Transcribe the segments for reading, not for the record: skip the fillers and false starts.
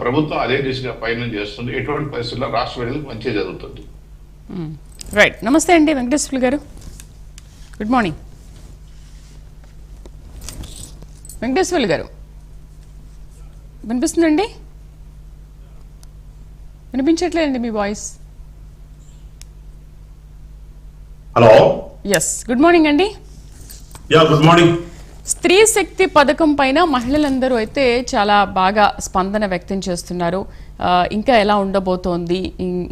ప్రభుత్వం అదే దిశగా ప్రయత్నం చేస్తుంది. ఎటువంటి పరిస్థితుల్లో రాష్ట్ర ప్రజలకు మంచి జరుగుతుంది. రైట్. నమస్తే అండి వెంకటేశ్వర్లు గారు, గుడ్ మార్నింగ్. వెంకటేశ్వర్లు గారు వినిపిస్తుందండి? వినిపించట్లేదండి మీ voice. Hello, yes, good morning అండి. Good morning. స్త్రీ శక్తి పథకం పైన మహిళలందరూ అయితే చాలా బాగా స్పందన వ్యక్తం చేస్తున్నారు. ఇంకా ఎలా ఉండబోతోంది,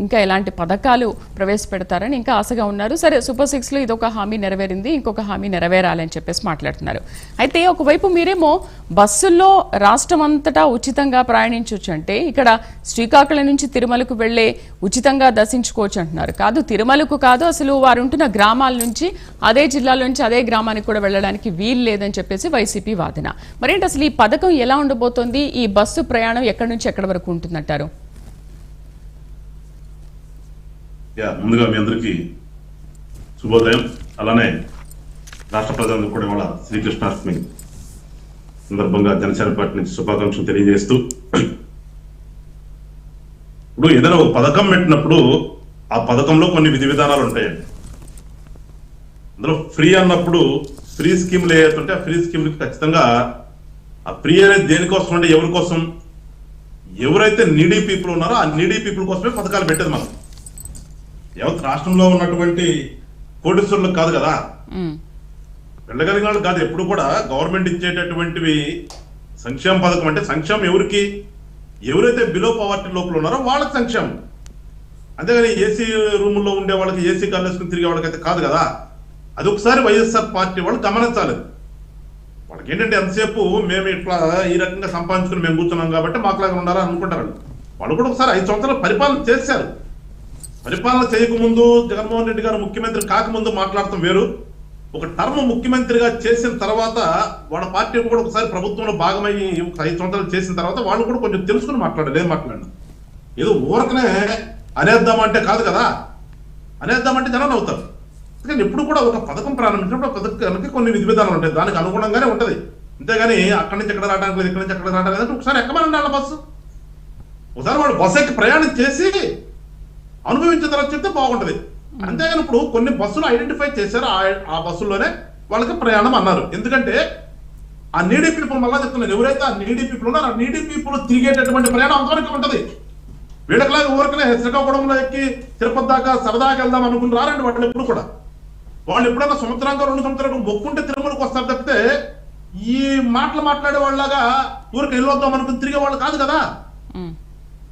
ఇంకా ఎలాంటి పథకాలు ప్రవేశపెడతారని ఇంకా ఆశగా ఉన్నారు. సరే, సూపర్ 6లో ఇదొక హామీ నెరవేరింది, ఇంకొక హామీ నెరవేరాలని చెప్పేసి మాట్లాడుతున్నారు. అయితే ఒకవైపు మీరేమో బస్సుల్లో రాష్ట్రం అంతటా ఉచితంగా ప్రయాణించవచ్చు అంటే, ఇక్కడ శ్రీకాకుళం నుంచి తిరుమలకు వెళ్లే ఉచితంగా దర్శించుకోవచ్చు అంటున్నారు. కాదు, తిరుమలకు కాదు, అసలు వారు ఉంటున్న గ్రామాల నుంచి అదే జిల్లాల నుంచి అదే గ్రామానికి కూడా వెళ్ళడానికి వీలు లేదని చెప్పేసి వైసీపీ వాదన. మరేంటి అసలు ఈ పథకం ఎలా ఉండబోతోంది? ఈ బస్సు ప్రయాణం ఎక్కడి నుంచి ఎక్కడి వరకు ఉంటుందంటారు? ముందుగా మీ అందరికీ శుభోదయం. అలానే రాష్ట్ర ప్రజలకు కూడా ఇవాళ శ్రీకృష్ణాష్టమి సందర్భంగా జనసేన పార్టీ నుంచి శుభాకాంక్షలు తెలియజేస్తూ, ఇప్పుడు ఏదైనా ఒక పథకం పెట్టినప్పుడు ఆ పథకంలో కొన్ని విధి విధానాలు ఉంటాయండి. అందులో ఫ్రీ అన్నప్పుడు ఫ్రీ స్కీమ్లు ఏవైతుంటే ఆ ఫ్రీ స్కీమ్లకి ఖచ్చితంగా ఆ ఫ్రీ అనేది దేనికోసం అంటే ఎవరి కోసం, ఎవరైతే నీడీ పీపుల్ ఉన్నారో ఆ నీడీ పీపుల్ కోసమే పథకాలు పెట్టేది. మనం ఎవరు రాష్ట్రంలో ఉన్నటువంటి కోటీశ్వరులకు కాదు కదా, వెళ్ళగలిగిన వాళ్ళు కాదు. ఎప్పుడు కూడా గవర్నమెంట్ ఇచ్చేటటువంటివి సంక్షేమ పథకం అంటే సంక్షేమం ఎవరికి, ఎవరైతే బిలో పవర్టీ లోపల ఉన్నారో వాళ్ళకి సంక్షేమం. అంతేగాని ఏసీ రూముల్లో ఉండే వాళ్ళకి, ఏసీ కల్లేసుకుని తిరిగే వాళ్ళకైతే కాదు కదా. అది ఒకసారి వైఎస్ఆర్ పార్టీ వాళ్ళు గమనించాలి. వాళ్ళకి ఏంటంటే ఎంతసేపు మేము ఇట్లా ఈ రకంగా సంపాదించుకుని మేము కూర్చున్నాం కాబట్టి మాకులాగా ఉండాలని అనుకుంటారు. వాళ్ళు కూడా ఒకసారి 5 సంవత్సరాలు పరిపాలన చేశారు. పరిపాలన చేయకముందు, జగన్మోహన్ రెడ్డి గారు ముఖ్యమంత్రి కాకముందు మాట్లాడటం వేరు. ఒక టర్మ్ ముఖ్యమంత్రిగా చేసిన తర్వాత వాళ్ళ పార్టీ కూడా ఒకసారి ప్రభుత్వంలో భాగమయ్యి 5 సంవత్సరాలు చేసిన తర్వాత వాళ్ళు కూడా కొంచెం తెలుసుకుని మాట్లాడారు. ఏం మాట్లాడినా ఏదో ఊరకనే అనేద్దామంటే కాదు కదా, అనేద్దామంటే జనం అవుతారు. అందుకని ఎప్పుడు కూడా ఒక పథకం ప్రారంభించినప్పుడు పథకానికి కొన్ని విధి విధానాలు ఉంటాయి, దానికి అనుగుణంగానే ఉంటుంది. అంతేగాని అక్కడి నుంచి ఎక్కడ రావడానికి లేదు, ఇక్కడి నుంచి ఎక్కడ రావడానికి లేదు. ఒకసారి ఎక్కమని ఉండాలి బస్సు. ఒకసారి వాడు బస్సు ఎక్కి ప్రయాణం చేసి అనుభవించిన తర్వాత చెప్తే బాగుంటది. అంతేగాని ఇప్పుడు కొన్ని బస్సులు ఐడెంటిఫై చేశారు, ఆ బస్సుల్లోనే వాళ్ళకి ప్రయాణం అన్నారు. ఎందుకంటే ఆ నీడీ పీపుల్, మళ్ళా చెప్తున్నాను, ఎవరైతే ఆ నీడీ పీపుల్ ఉన్నారో ఆ నీడీ పీపుల్ తిరిగేటటువంటి ప్రయాణం అంతవరకు ఉంటది. వీళ్ళకిలాగా ఊరికనే శ్రీకాకుళంలో ఎక్కి తిరుపతి దాకా సరదాగా వెళ్దాం అనుకుని రారండి వాళ్ళు. ఎప్పుడు కూడా వాళ్ళు ఎప్పుడైనా సంవత్సరానికి 2 సంవత్సరాలకు మొక్కుంటే తిరుమలకు వస్తారు తప్పితే ఈ మాటలు మాట్లాడే వాళ్ళలాగా ఊరికి వెళ్ళొద్దాం అనుకుని తిరిగే వాళ్ళు కాదు కదా.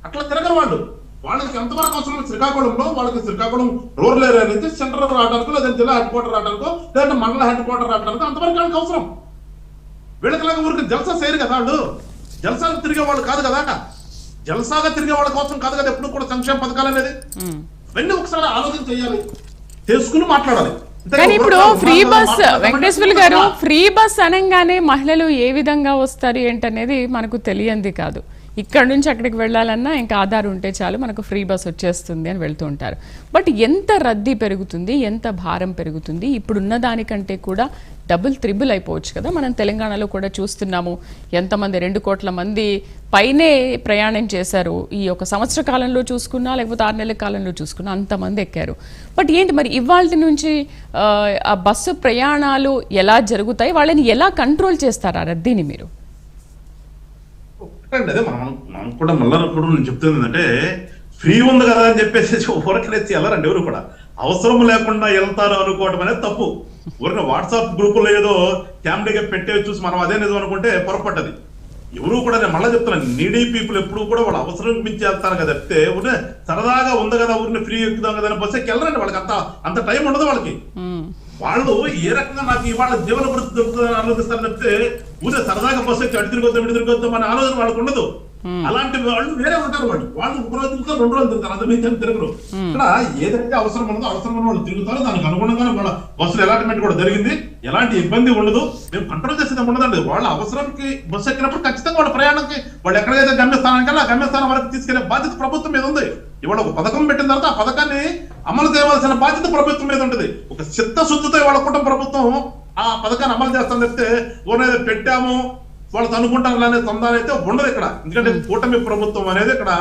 అట్లా తిరగరు వాళ్ళు. వాళ్ళకి ఎంతవరకు అవసరం శ్రీకాకుళంలో, వాళ్ళకి శ్రీకాకుళం రూరల్ ఏరియా నుంచి సెంటర్ రావడానికో, లేదంటే జిల్లా హెడ్ క్వార్టర్ రావడానికో, లేదంటే మండల హెడ్ క్వార్టర్ రావడానికో అంతవరకు వాళ్ళకి అవసరం. వీళ్ళకిలాగా ఊరికి జల్సా చేయరు కదా వాళ్ళు. జల్సాగా తిరిగే వాళ్ళు కాదు కదా, జల్సాగా తిరిగే వాళ్ళ కోసం కాదు కదా ఎప్పుడు కూడా సంక్షేమ పథకాలు అనేది. ఇవన్నీ ఒకసారి ఆలోచన చేయాలి, తెలుసుకుని మాట్లాడాలి. కానీ ఇప్పుడు ఫ్రీ బస్, వెంకటేశ్వర్లు గారు, ఫ్రీ బస్ అనగానే మహిళలు ఏ విధంగా వస్తారు ఏంటనేది మనకు తెలియంది కాదు. ఇక్కడ నుంచి అక్కడికి వెళ్ళాలన్నా ఇంకా ఆధార్ ఉంటే చాలు, మనకు ఫ్రీ బస్ వచ్చేస్తుంది అని వెళ్తూ ఉంటారు. బట్ ఎంత రద్దీ పెరుగుతుంది, ఎంత భారం పెరుగుతుంది, ఇప్పుడున్న దానికంటే కూడా డబుల్ త్రిబుల్ అయిపోవచ్చు కదా. మనం తెలంగాణలో కూడా చూస్తున్నాము, ఎంతమంది 2 కోట్ల మంది పైనే ప్రయాణం చేశారు. ఈ ఒక సంవత్సర కాలంలో చూసుకున్నా, లేకపోతే 6 నెలల కాలంలో చూసుకున్నా అంతమంది ఎక్కారు. బట్ ఏంటి మరి ఇవాళ నుంచి ఆ బస్సు ప్రయాణాలు ఎలా జరుగుతాయి, వాళ్ళని ఎలా కంట్రోల్ చేస్తారు ఆ రద్దీని మీరు? అదే మనం కూడా మళ్ళా కూడా నేను చెప్తుంది ఏంటంటే, ఫ్రీ ఉంది కదా అని చెప్పేసి ఊరకలేసి వెళ్ళరండి ఎవరు కూడా. అవసరం లేకుండా వెళ్తారు అనుకోవడం అనేది తప్పు. ఊరికే వాట్సాప్ గ్రూపుల్లో ఏదో ఫ్యామిలీగా పెట్టే చూసి మనం అదే నిజం అనుకుంటే పొరపడ్డది. ఎవరు కూడా నేను మళ్ళీ చెప్తున్నాను, నీడీ పీపుల్ ఎప్పుడు కూడా వాళ్ళ అవసరం మించి వెళ్తారు కదా. చెప్తే ఊరినే సరదాగా ఉంది కదా, ఊరిని ఫ్రీ ఎక్కుదాం కదా అని బస్సు ఎక్కి వెళ్ళరండి. వాళ్ళకి అంత టైం ఉండదు వాళ్ళకి. వాళ్ళు ఏ రకంగా నాకు ఇవాళ జీవన వృత్తి దొరుకుతుందని ఆలోచిస్తారు చెప్తే ఊరే సరదాగా బస్సు ఎక్కి అటు తిరిగొద్దాం ఇటు తిరిగొద్దాం అనే ఆలోచన వాళ్ళకు ఉండదు. అలాంటి వాళ్ళు వేరే ఉంటారు. వాళ్ళు 1 రోజు తిరుగుతారు, 2 రోజులు తిరుగుతారు, అంతమించి తిరగరు. ఇక్కడ ఏదైతే అవసరం ఉన్నదో అవసరం ఉన్న వాళ్ళు తిరుగుతారు. దానికి అనుగుణంగానే వాళ్ళ బస్సులు అలాట్మెంట్ కూడా జరిగింది, ఎలాంటి ఇబ్బంది ఉండదు. మేము కంట్రోల్ చేసేది ఉండదండి. వాళ్ళ అవసరానికి బస్సు ఎక్కినప్పుడు ఖచ్చితంగా వాళ్ళ ప్రయాణానికి వాళ్ళు ఎక్కడైతే గమ్యస్థానానికల్లా ఆ గమ్యస్థానం వరకు తీసుకెళ్లే బాధ్యత ప్రభుత్వం మీద ఉంది. ఇవాళ ఒక పథకం పెట్టిన తర్వాత ఆ పథకాన్ని అమలు చేయవలసిన బాధ్యత ప్రభుత్వం మీద ఉంటుంది. ఒక చిత్తశుద్ధితో వాళ్ళ కుటుంబ ప్రభుత్వం ఆ పథకాన్ని అమలు చేస్తాను చెప్తే ఊరేదో పెట్టాము వాళ్ళతో అనుకుంటారు అనే తొందర అయితే ఉండదు ఇక్కడ. ఎందుకంటే కూటమి ప్రభుత్వం అనేది ఇక్కడ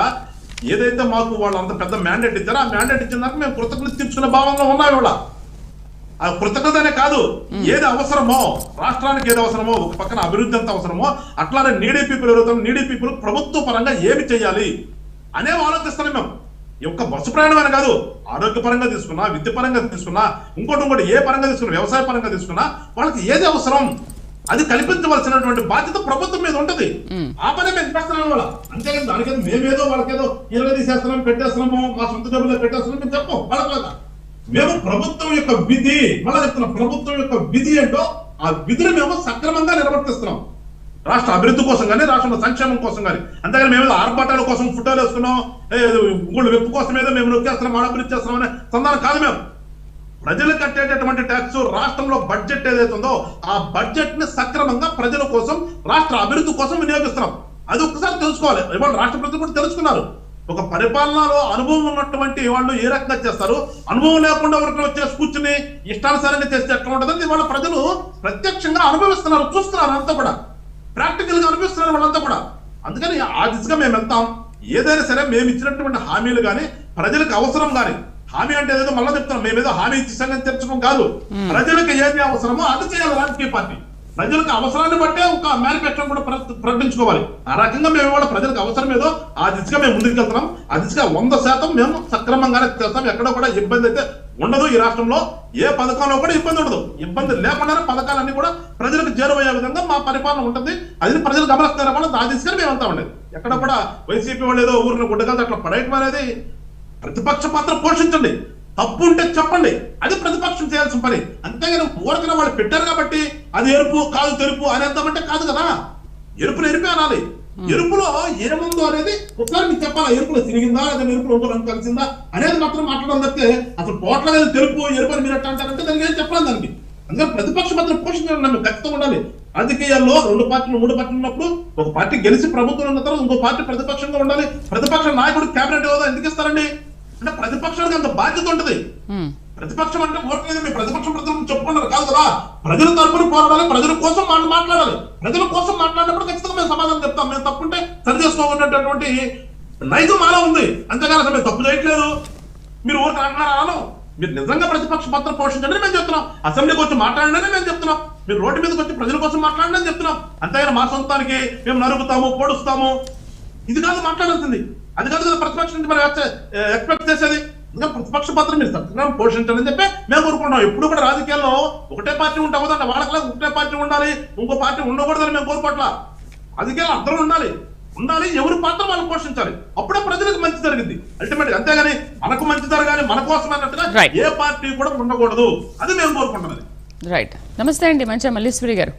ఏదైతే మాకు వాళ్ళు అంత పెద్ద మ్యాండేట్ ఇచ్చారో ఆ మ్యాండేట్ ఇచ్చిన దాకా మేము కృతజ్ఞత తీర్చుకునే భావంలో ఉన్నాం. ఇవాళ ఆ కృతజ్ఞతనే కాదు, ఏది అవసరమో రాష్ట్రానికి ఏది అవసరమో, ఒక పక్కన అభివృద్ధి ఎంత అవసరమో అట్లానే నీడీ పీపుల్ ఎవరైతే నీడీ పీపుల్ ప్రభుత్వ పరంగా ఏమి చేయాలి అనే ఆలోచిస్తున్నాం మేము. ఈ యొక్క బస్సు ప్రయాణం కాదు, ఆరోగ్యపరంగా తీసుకున్నా, విద్య పరంగా తీసుకున్నా, ఇంకోటి ఏ పరంగా తీసుకున్నా, వ్యవసాయ పరంగా తీసుకున్నా వాళ్ళకి ఏది అవసరం అది కల్పించవలసినటువంటి బాధ్యత ప్రభుత్వం మీద ఉంటది. ఆ పని మేము చేస్తున్నాం వాళ్ళ. అంతేకాదు దానికేదో మేమేదో వాళ్ళకేదో ఇరవై తీసేస్తున్నాం, పెట్టేస్తున్నాము, మా సొంత డబ్బులో పెట్టేస్తున్నాం మేము చెప్పం వాళ్ళ. మేము ప్రభుత్వం యొక్క విధి, మళ్ళీ చెప్తున్నాం, ప్రభుత్వం యొక్క విధి ఏంటో ఆ విధిని మేము సక్రమంగా నిర్వర్తిస్తున్నాం. రాష్ట్ర అభివృద్ధి కోసం కానీ, రాష్ట్రంలో సంక్షేమం కోసం కానీ. అంతేగాని మేము ఆర్భాటాల కోసం ఫోటోలు వేసుకున్నాం, ఇంకోళ్ళు వెప్పు కోసం ఏదో మేము నొక్కేస్తున్నాం, అభివృద్ధి చేస్తున్నాం అనే సంధానం కాదు. మేము ప్రజలు కట్టేటటువంటి ట్యాక్స్, రాష్ట్రంలో బడ్జెట్ ఏదైతే ఉందో ఆ బడ్జెట్ ని సక్రమంగా ప్రజల కోసం, రాష్ట్ర అభివృద్ధి కోసం వినియోగిస్తున్నాం. అది ఒక్కసారి తెలుసుకోవాలి. ఇవాళ రాష్ట్ర ప్రజలు కూడా తెలుసుకున్నారు. ఒక పరిపాలనలో అనుభవం ఉన్నటువంటి వాళ్ళు ఏ రకంగా చేస్తారు, అనుభవం లేకుండా ఎవరికి వచ్చేసి కూర్చుని ఇష్టానుసారంగా చేస్తే ఎట్లా ఉంటుందని వాళ్ళ ప్రజలు ప్రత్యక్షంగా అనుభవిస్తున్నారు, చూస్తున్నారు. అంతా కూడా ప్రాక్టికల్ గా అనిపిస్తున్నారు వాళ్ళంతా కూడా. అందుకని ఆ దిశగా మేము వెళ్తాం. ఏదైనా సరే మేము ఇచ్చినటువంటి హామీలు కానీ, ప్రజలకు అవసరం కానీ, హామీ అంటే ఏదో మళ్ళీ చెప్తున్నాం, మేమేదో హామీ ఇచ్చి సంగతి తెచ్చడం కాదు. ప్రజలకు ఏది అవసరమో అది చేయాలి రాజకీయ పార్టీ. ప్రజలకు అవసరాన్ని బట్టే ఒక మేనిఫెస్టో కూడా ప్రకటించుకోవాలి. ఆ రకంగా మేము ఇవాళ ప్రజలకు అవసరం ఏదో ఆ దిశగా మేము ముందుకు వెళ్తున్నాం. ఆ దిశగా 100% మేము సక్రమంగానే చేస్తాం. ఎక్కడ కూడా ఇబ్బంది అయితే ఉండదు. ఈ రాష్ట్రంలో ఏ పథకంలో కూడా ఇబ్బంది ఉండదు. ఇబ్బంది లేకుండానే పథకాలన్నీ కూడా ప్రజలకు చేరువయ్యే విధంగా మా పరిపాలన ఉంటుంది. అది ప్రజలు గమనిస్తున్నారు వల్ల ఆ దిశగా మేము వెళ్తా ఉండేది. ఎక్కడ కూడా వైసీపీ వాళ్ళు ఏదో ఊరిని గుడ్డగలతో అట్లా పడేయటం అనేది, ప్రతిపక్ష పాత్ర పోషించండి, తప్పు ఉంటే చెప్పండి, అది ప్రతిపక్షం చేయాల్సిన పని. అంతేగాని ఊరికైనా వాళ్ళు పెట్టారు కాబట్టి అది ఎరుపు కాదు తెలుపు అనేద్దామంటే కాదు కదా. ఎరుపులు ఎరుపే అనాలి. ఎరుపులో ఏముందో అనేది ఒకసారి మీకు చెప్పాలా. ఎరుపులో తిరిగిందా లేదా ఎరుపులో ఇంకో రంగు కలిసిందా అనేది మాత్రం మాట్లాడడం తప్పితే అసలు పోట్ల తెలుపు ఎరుపు అని మీరు ఎట్లా అంటారంటే దానికి ఏం చెప్పాలి దానికి. అందుకని ప్రతిపక్ష పాత్ర పోషించడం మేము ఖచ్చితంగా ఉండాలి. రాజకీయాల్లో 2 పార్టీలు 3 పార్టీలు ఉన్నప్పుడు ఒక పార్టీ గెలిచి ప్రభుత్వం ఉన్న తర్వాత ఇంకో పార్టీ ప్రతిపక్షంగా ఉండాలి. ప్రతిపక్ష నాయకుడు కేబినెట్ హోదా ఎందుకు ఇస్తారండి అంటే ప్రతిపక్షానికి అంత బాధ్యత ఉంటుంది. ప్రతిపక్షం అంటే ఓట్లేదు మీ ప్రతిపక్షం చెప్పుకున్నారు కాదు కదా. ప్రజల తరపున పోరాడాలి, ప్రజల కోసం మాట్లాడాలి. ప్రజల కోసం మాట్లాడినప్పుడు ఖచ్చితంగా మేము సమాధానం చెప్తాం. మేము తప్పుంటే సరి చేసుకోవాలనేటటువంటి నైజం మాలో ఉంది. అంతేగాని అసలు మేము తప్పు చేయట్లేదు మీరు ఊరికి అంటున్నారా? మీరు నిజంగా ప్రతిపక్ష పాత్ర పోషించండి మేము చెప్తున్నాం. అసెంబ్లీకి వచ్చి మాట్లాడండి మేము చెప్తున్నాం. మీరు రోడ్డు మీదకి వచ్చి ప్రజల కోసం మాట్లాడండి అని చెప్తున్నాం. అంతేగాని మా సొంతానికి మేము నరుగుతాము, పొడుస్తాము ఇది కాదు మాట్లాడాల్సింది. అది కాదు కదా ప్రతిపక్షం నుంచి మనం ఎక్స్పెక్ట్ చేసేది. ఇంకా ప్రతిపక్ష పాత్ర మీరు సత్యం పోషించాలని చెప్పి మేము కోరుకుంటాం. ఎప్పుడు కూడా రాజకీయాల్లో ఒకటే పార్టీ ఉంటే అవ్వదండి. వాళ్ళకి ఒకటే పార్టీ ఉండాలి, ఇంకో పార్టీ ఉండకూడదని మేము కోరుకోవట్లా. రాజకీయాలు అందరూ ఉండాలి. ఎవరి పాత్ర వాళ్ళు పోషించాలి. అప్పుడే ప్రజలకు మంచి జరిగింది అల్టిమేట్. అంతేగాని మనకు మంచి జరగాలి, మన కోసం అన్నట్టుగా ఏ పార్టీ కూడా ఉండకూడదు. అది మేము కోరుకుంటున్నది. రైట్. నమస్తే అండి మంచి మల్లీశ్వరి గారు.